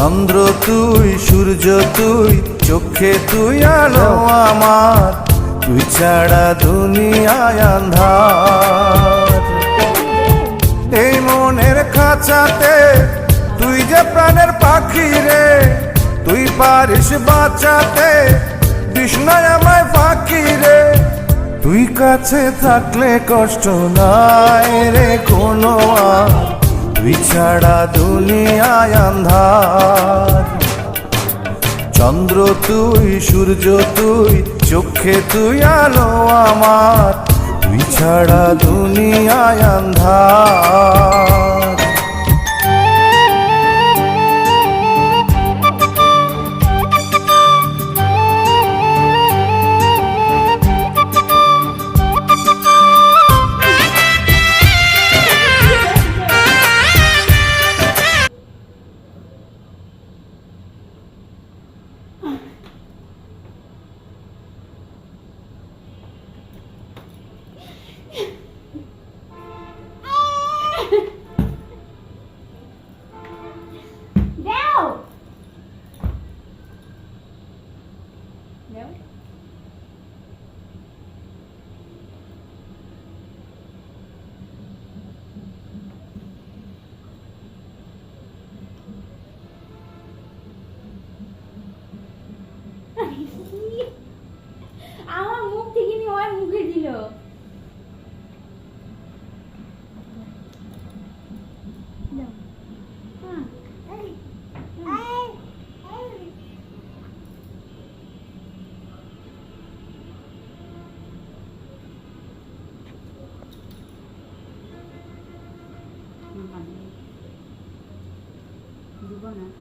চন্দ্র তুই, সূর্য তুই, চোখে তুই আলো আমার, তুই ছাড়া দুনিয়ায় আন্ধার। এই মনের খাঁচাতে তুই যে প্রাণের পাখি রে, তুই পারিস বাঁচাতে বিষ্ণায় আমায় ফাঁকি রে। তুই কাছে থাকলে কষ্ট নাই রে কোনো আর, তুই ছাড়া দুনিয়ায় আন্ধার। চন্দ্র তুই, সূর্য তুই, চোখে তুই আলো আমার, তুই ছাড়া দুনিয়ায় আন্ধার। আমার মুখ থেকে নিয়ে ওর মুখে দিল। দিব না।